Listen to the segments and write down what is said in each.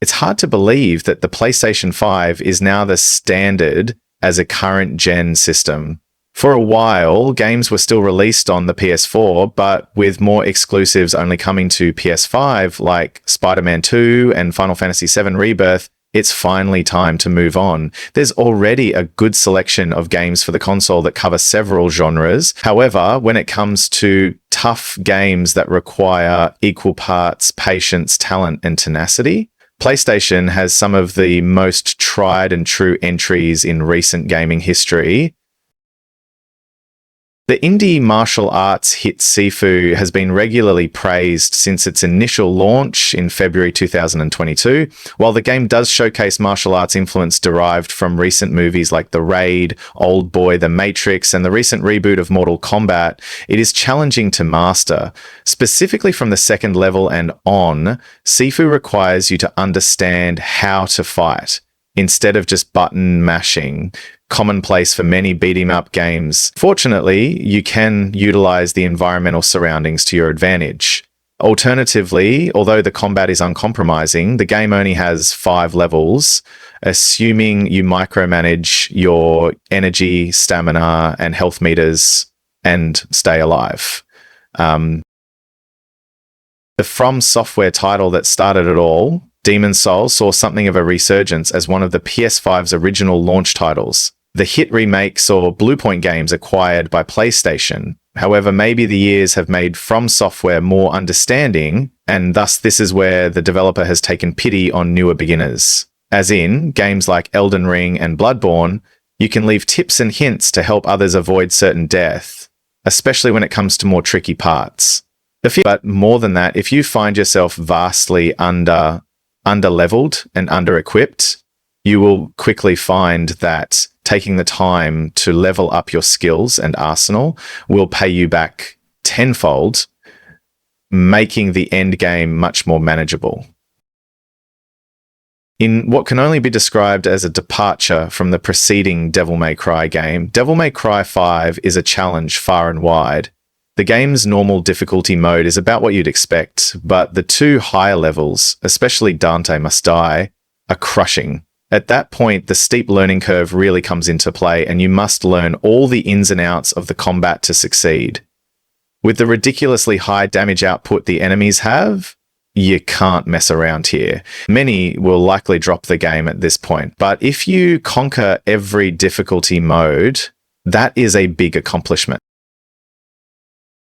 It's hard to believe that the PlayStation 5 is now the standard as a current gen system. For a while, games were still released on the PS4, but with more exclusives only coming to PS5 like Spider-Man 2 and Final Fantasy VII Rebirth, it's finally time to move on. There's already a good selection of games for the console that cover several genres. However, when it comes to tough games that require equal parts patience, talent, and tenacity, PlayStation has some of the most tried and true entries in recent gaming history. The indie martial arts hit Sifu has been regularly praised since its initial launch in February 2022. While the game does showcase martial arts influence derived from recent movies like The Raid, Old Boy, The Matrix, and the recent reboot of Mortal Kombat, it is challenging to master. Specifically from the second level and on, Sifu requires you to understand how to fight, instead of just button mashing, commonplace for many beat-em-up games. Fortunately, you can utilize the environmental surroundings to your advantage. Alternatively, although the combat is uncompromising, the game only has 5 levels, assuming you micromanage your energy, stamina, and health meters and stay alive. The From Software title that started it all, Demon's Souls, saw something of a resurgence as one of the PS5's original launch titles. The hit remake saw Bluepoint Games acquired by PlayStation. However, maybe the years have made From Software more understanding, and thus this is where the developer has taken pity on newer beginners. As in, games like Elden Ring and Bloodborne, you can leave tips and hints to help others avoid certain death, especially when it comes to more tricky parts. But more than that, if you find yourself vastly under-leveled and under-equipped, you will quickly find that taking the time to level up your skills and arsenal will pay you back tenfold, making the end game much more manageable. In what can only be described as a departure from the preceding Devil May Cry game, Devil May Cry 5 is a challenge far and wide. The game's normal difficulty mode is about what you'd expect, but the 2 higher levels, especially Dante Must Die, are crushing. At that point, the steep learning curve really comes into play, and you must learn all the ins and outs of the combat to succeed. With the ridiculously high damage output the enemies have, you can't mess around here. Many will likely drop the game at this point, but if you conquer every difficulty mode, that is a big accomplishment.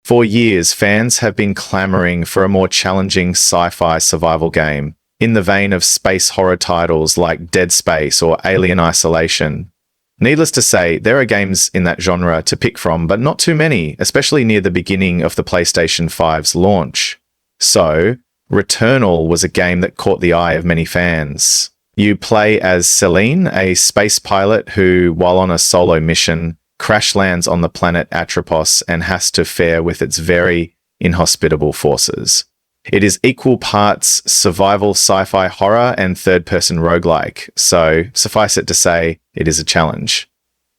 For years, fans have been clamoring for a more challenging sci-fi survival game, in the vein of space horror titles like Dead Space or Alien Isolation. Needless to say, there are games in that genre to pick from, but not too many, especially near the beginning of the PlayStation 5's launch. So, Returnal was a game that caught the eye of many fans. You play as Celine, a space pilot who, while on a solo mission, crash lands on the planet Atropos and has to fare with its very inhospitable forces. It is equal parts survival sci-fi horror and third-person roguelike, so suffice it to say, it is a challenge.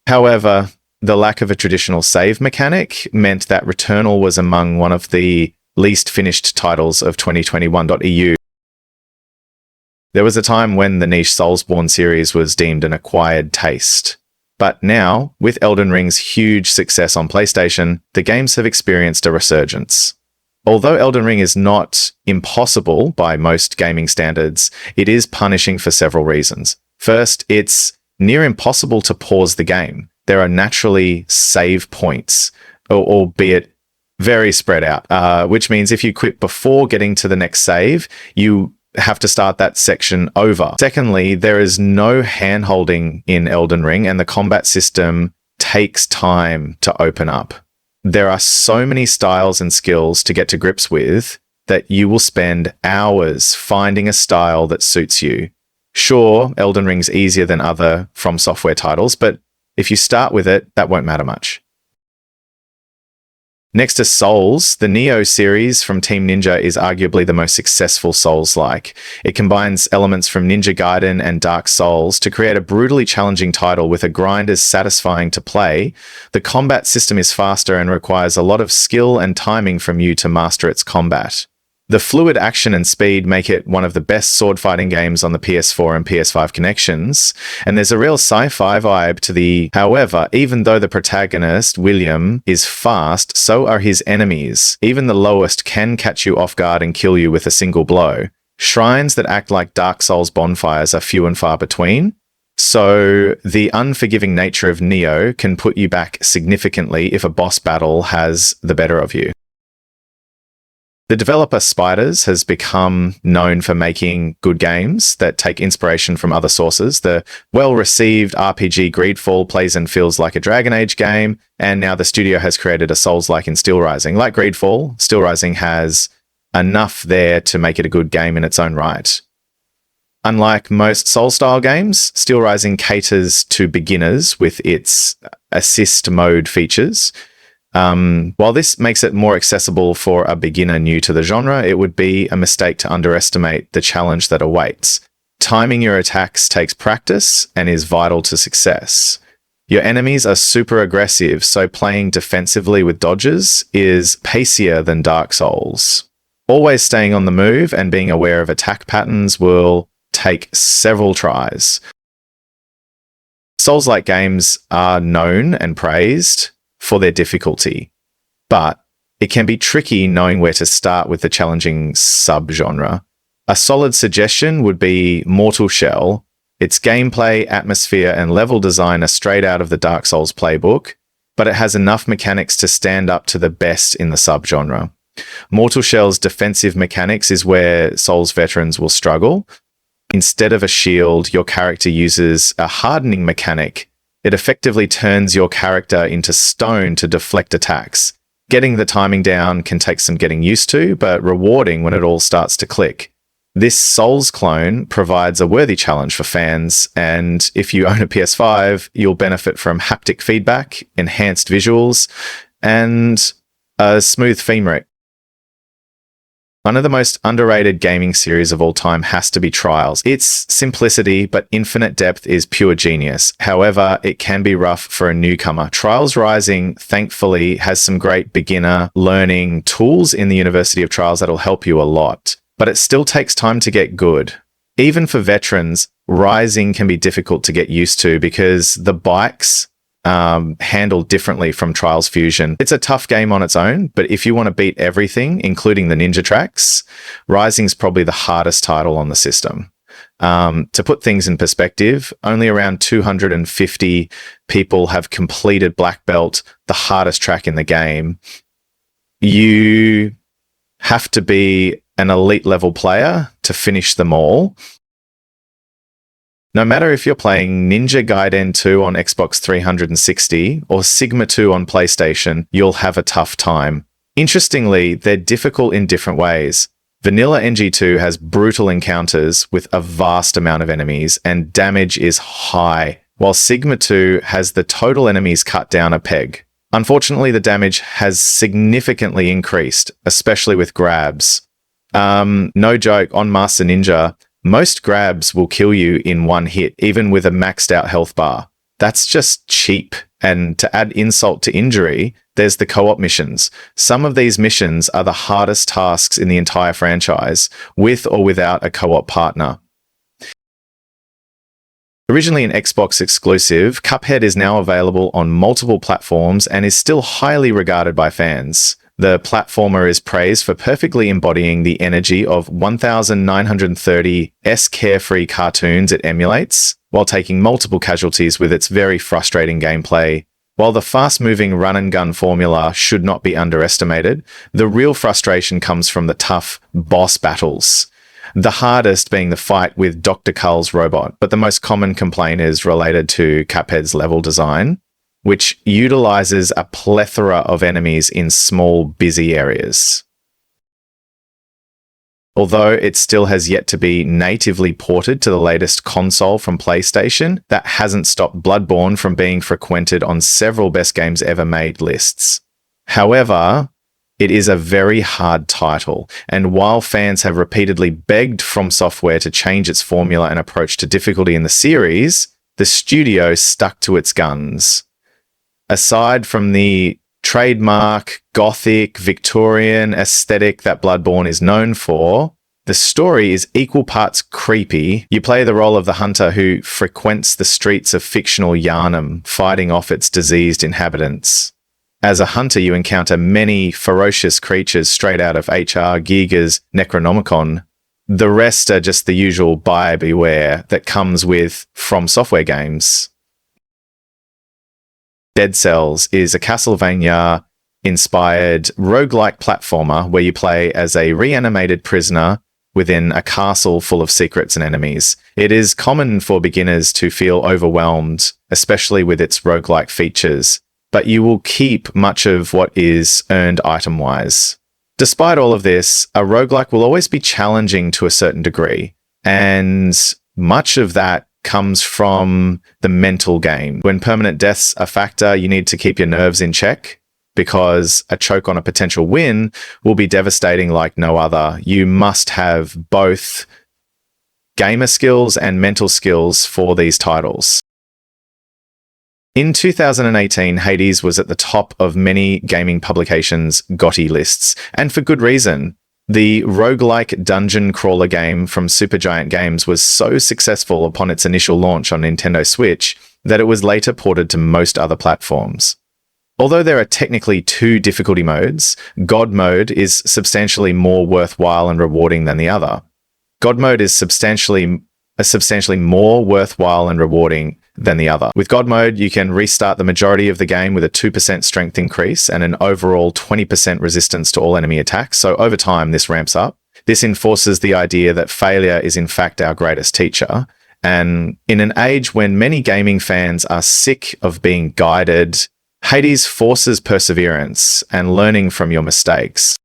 However, the lack of a traditional save mechanic meant that Returnal was among one of the least finished titles of 2021.eu. There was a time when the niche Soulsborne series was deemed an acquired taste. But now, with Elden Ring's huge success on PlayStation, the games have experienced a resurgence. Although Elden Ring is not impossible by most gaming standards, it is punishing for several reasons. First, it's near impossible to pause the game. There are naturally save points, albeit very spread out, which means if you quit before getting to the next save, you have to start that section over. Secondly, there is no hand-holding in Elden Ring, and the combat system takes time to open up. There are so many styles and skills to get to grips with that you will spend hours finding a style that suits you. Sure, Elden Ring's easier than other From Software titles, but if you start with it, that won't matter much. Next to Souls, the Nioh series from Team Ninja is arguably the most successful Souls-like. It combines elements from Ninja Gaiden and Dark Souls to create a brutally challenging title with a grind as satisfying to play. The combat system is faster and requires a lot of skill and timing from you to master its combat. The fluid action and speed make it one of the best sword fighting games on the PS4 and PS5 connections, and there's a real sci-fi vibe to the... However, even though the protagonist, William, is fast, so are his enemies. Even the lowest can catch you off guard and kill you with a single blow. Shrines that act like Dark Souls bonfires are few and far between, so the unforgiving nature of Nioh can put you back significantly if a boss battle has the better of you. The developer Spiders has become known for making good games that take inspiration from other sources. The well-received RPG Greedfall plays and feels like a Dragon Age game, and now the studio has created a Souls-like in Steel Rising. Like Greedfall, Steel Rising has enough there to make it a good game in its own right. Unlike most Soul-style games, Steel Rising caters to beginners with its assist mode features. While this makes it more accessible for a beginner new to the genre, it would be a mistake to underestimate the challenge that awaits. Timing your attacks takes practice and is vital to success. Your enemies are super aggressive, so playing defensively with dodges is pacier than Dark Souls. Always staying on the move and being aware of attack patterns will take several tries. Souls-like games are known and praised for their difficulty, but it can be tricky knowing where to start with the challenging subgenre. A solid suggestion would be Mortal Shell. Its gameplay, atmosphere, and level design are straight out of the Dark Souls playbook, but it has enough mechanics to stand up to the best in the subgenre. Mortal Shell's defensive mechanics is where Souls veterans will struggle. Instead of a shield, your character uses a hardening mechanic. It effectively turns your character into stone to deflect attacks. Getting the timing down can take some getting used to, but rewarding when it all starts to click. This Souls clone provides a worthy challenge for fans, and if you own a PS5, you'll benefit from haptic feedback, enhanced visuals, and a smooth theme rate. One of the most underrated gaming series of all time has to be Trials. Its simplicity but infinite depth is pure genius. However, it can be rough for a newcomer. Trials Rising, thankfully, has some great beginner learning tools in the University of Trials that'll help you a lot, but it still takes time to get good. Even for veterans, Rising can be difficult to get used to because the bikes handled differently from Trials Fusion. It's a tough game on its own, but if you want to beat everything, including the ninja tracks, Rising's probably the hardest title on the system. To put things in perspective, only around 250 people have completed Black Belt, the hardest track in the game. You have to be an elite level player to finish them all. No matter if you're playing Ninja Gaiden 2 on Xbox 360 or Sigma 2 on PlayStation, you'll have a tough time. Interestingly, they're difficult in different ways. Vanilla NG2 has brutal encounters with a vast amount of enemies, and damage is high, while Sigma 2 has the total enemies cut down a peg. Unfortunately, the damage has significantly increased, especially with grabs. No joke, on Master Ninja, most grabs will kill you in one hit, even with a maxed out health bar. That's just cheap. And to add insult to injury, there's the co-op missions. Some of these missions are the hardest tasks in the entire franchise, with or without a co-op partner. Originally an Xbox exclusive, Cuphead is now available on multiple platforms and is still highly regarded by fans. The platformer is praised for perfectly embodying the energy of 1930s carefree cartoons it emulates, while taking multiple casualties with its very frustrating gameplay. While the fast-moving run-and-gun formula should not be underestimated, the real frustration comes from the tough boss battles. The hardest being the fight with Dr. Cull's robot, but the most common complaint is related to Cuphead's level design, which utilizes a plethora of enemies in small, busy areas. Although it still has yet to be natively ported to the latest console from PlayStation, that hasn't stopped Bloodborne from being frequented on several best games ever made lists. However, it is a very hard title, and while fans have repeatedly begged From Software to change its formula and approach to difficulty in the series, the studio stuck to its guns. Aside from the trademark, gothic, Victorian aesthetic that Bloodborne is known for, the story is equal parts creepy. You play the role of the hunter who frequents the streets of fictional Yharnam, fighting off its diseased inhabitants. As a hunter, you encounter many ferocious creatures straight out of H.R. Giger's Necronomicon. The rest are just the usual buyer beware that comes with From Software games. Dead Cells is a Castlevania-inspired roguelike platformer where you play as a reanimated prisoner within a castle full of secrets and enemies. It is common for beginners to feel overwhelmed, especially with its roguelike features, but you will keep much of what is earned item-wise. Despite all of this, a roguelike will always be challenging to a certain degree, and much of that comes from the mental game. When permanent death's a factor, you need to keep your nerves in check, because a choke on a potential win will be devastating like no other. You must have both gamer skills and mental skills for these titles. In 2018, Hades was at the top of many gaming publications' GOTY lists, and for good reason. The roguelike dungeon crawler game from Supergiant Games was so successful upon its initial launch on Nintendo Switch that it was later ported to most other platforms. Although there are technically two difficulty modes, God Mode is substantially more worthwhile and rewarding than the other. God Mode is substantially more worthwhile and rewarding than the other. With God Mode, you can restart the majority of the game with a 2% strength increase and an overall 20% resistance to all enemy attacks, so over time this ramps up. This enforces the idea that failure is in fact our greatest teacher, and in an age when many gaming fans are sick of being guided, Hades forces perseverance and learning from your mistakes.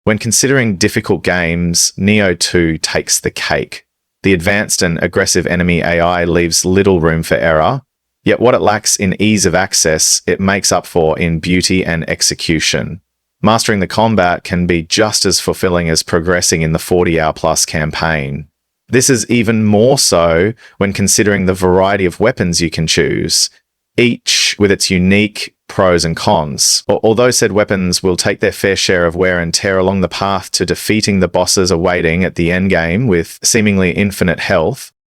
When considering difficult games, Nioh 2 takes the cake. The advanced and aggressive enemy AI leaves little room for error, yet what it lacks in ease of access, it makes up for in beauty and execution. Mastering the combat can be just as fulfilling as progressing in the 40-hour-plus campaign. This is even more so when considering the variety of weapons you can choose, each with its unique pros and cons. Although said weapons will take their fair share of wear and tear along the path to defeating the bosses awaiting at the endgame with seemingly infinite health,